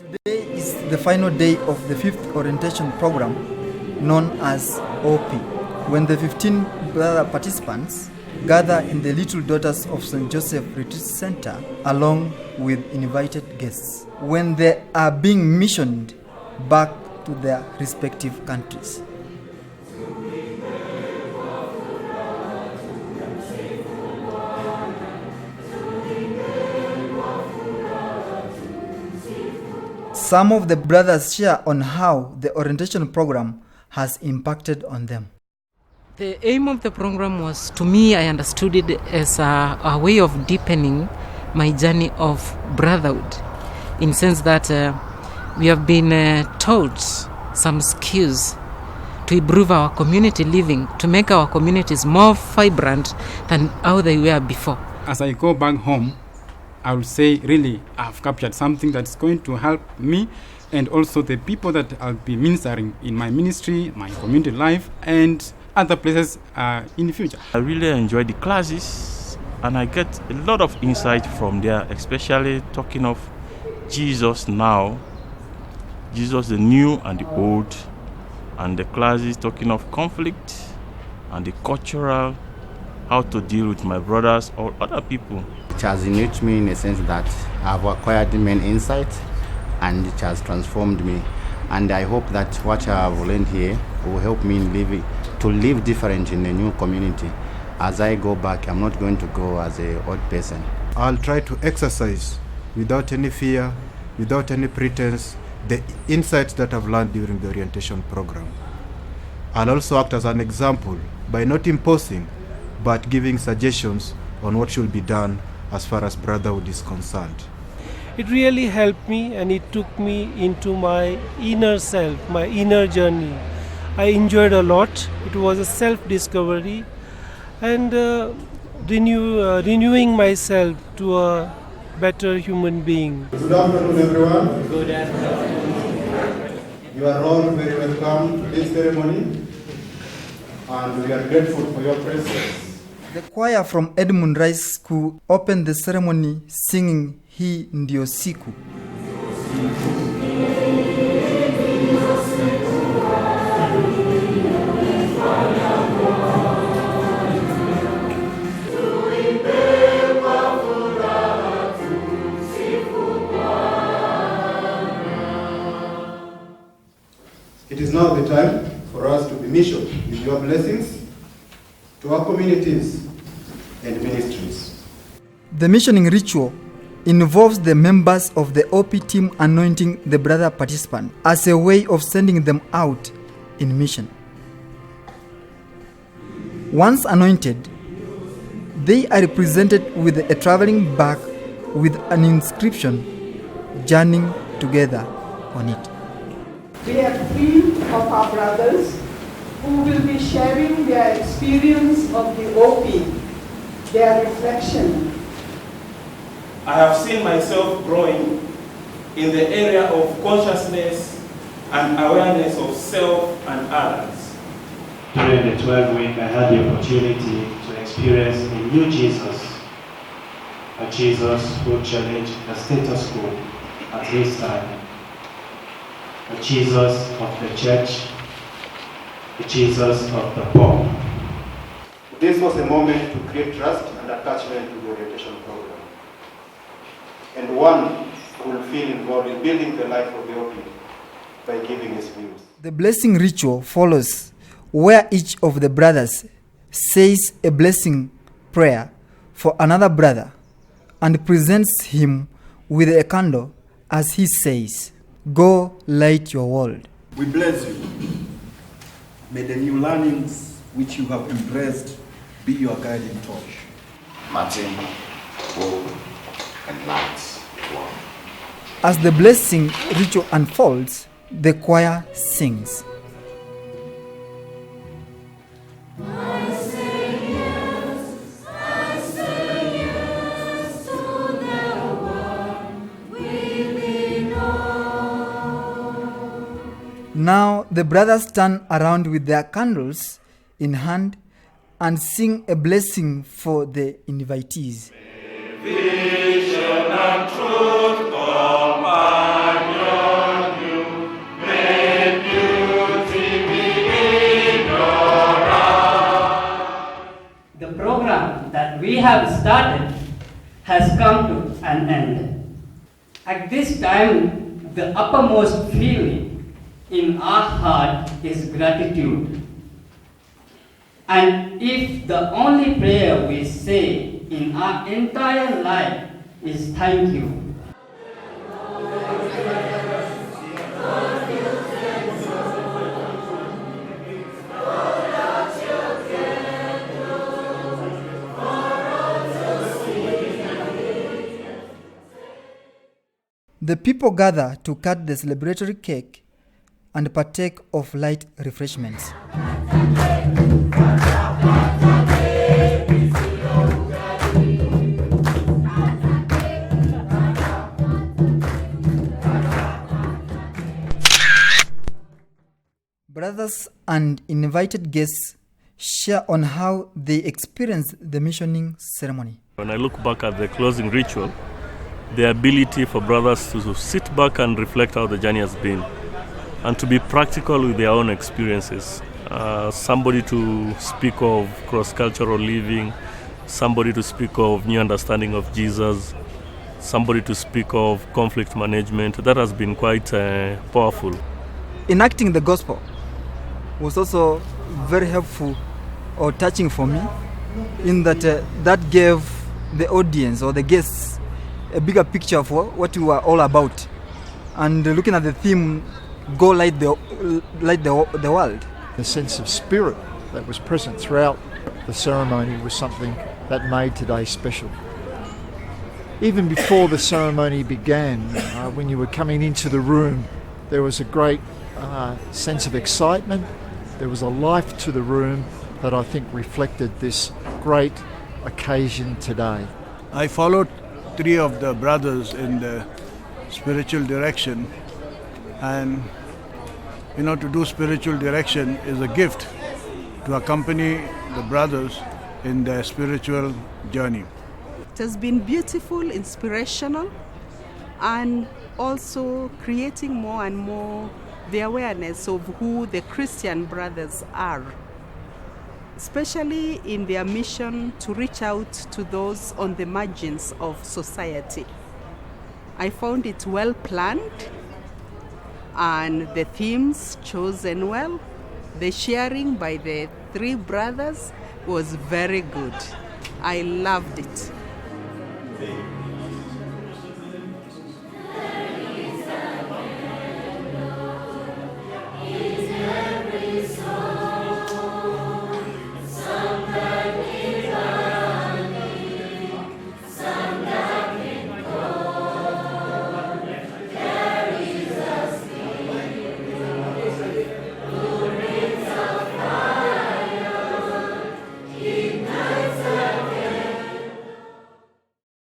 Today is the final day of the fifth orientation program known as OP, when the 15 brother participants gather in the Little Daughters of St. Joseph Retreat Center along with invited guests, when they are being missioned back to their respective countries. Some of the brothers share on how the orientation program has impacted on them. The aim of the program was, to me, I understood it as a way of deepening my journey of brotherhood, in the sense that we have been taught some skills to improve our community living, to make our communities more vibrant than how they were before. As I go back home, I will say really I've captured something that's going to help me and also the people that I'll be ministering in my ministry, my community life, and other places in the future. I really enjoy the classes and I get a lot of insight from there, especially talking of Jesus now, Jesus the new and the old, and the classes talking of conflict and the cultural, how to deal with my brothers or other people. It has enriched me in a sense that I've acquired many insights and it has transformed me. And I hope that what I have learned here will help me to live different in the new community. As I go back, I'm not going to go as an odd person. I'll try to exercise without any fear, without any pretense, the insights that I've learned during the orientation program. I'll also act as an example by not imposing, but giving suggestions on what should be done as far as brotherhood is concerned. It really helped me and it took me into my inner self, my inner journey. I enjoyed a lot. It was a self-discovery and renewing myself to a better human being. Good afternoon, everyone. Good afternoon. You are all very welcome to this ceremony and we are grateful for your presence. The choir from Edmund Rice School opened the ceremony singing Hii Ndio Siku. It is now the time for us to be missioned with your blessings to our communities and ministries. The missioning ritual involves the members of the OP team anointing the brother participant as a way of sending them out in mission. Once anointed, they are represented with a traveling bag with an inscription, "Journeying Together," on it. We have 3 of our brothers who will be sharing their experience of the OP, their reflection. I have seen myself growing in the area of consciousness and awareness of self and others. During the 12-week, I had the opportunity to experience a new Jesus, a Jesus who challenged the status quo at his time, a Jesus of the church, a Jesus of the poor. This was a moment to create trust and attachment to the orientation program. And one will feel involved in building the life of the OP by giving his views. The blessing ritual follows, where each of the brothers says a blessing prayer for another brother and presents him with a candle as he says, "Go light your world." We bless you. May the new learnings which you have embraced be your guiding torch. Martin, hope, and light. One. As the blessing ritual unfolds, the choir sings. Now the brothers turn around with their candles in hand and sing a blessing for the invitees. Vision and truth, companion. have started has come to an end. At this time, the uppermost feeling in our heart is gratitude. And if the only prayer we say in our entire life is thank you, the people gather to cut the celebratory cake and partake of light refreshments. Brothers and invited guests share on how they experienced the missioning ceremony. When I look back at the closing ritual, the ability for brothers to sit back and reflect how the journey has been and to be practical with their own experiences. Somebody to speak of cross-cultural living, somebody to speak of new understanding of Jesus, somebody to speak of conflict management. That has been quite powerful. Enacting the gospel was also very helpful or touching for me, in that that gave the audience or the guests a bigger picture of what we were all about. And looking at the theme, go light the world. The sense of spirit that was present throughout the ceremony was something that made today special. Even before the ceremony began, when you were coming into the room, there was a great sense of excitement. There was a life to the room that I think reflected this great occasion today. I followed 3 of the brothers in the spiritual direction, and to do spiritual direction is a gift to accompany the brothers in their spiritual journey. It has been beautiful, inspirational, and also creating more and more the awareness of who the Christian brothers are, especially in their mission to reach out to those on the margins of society. I found it well planned and the themes chosen well. The sharing by the 3 brothers was very good. I loved it.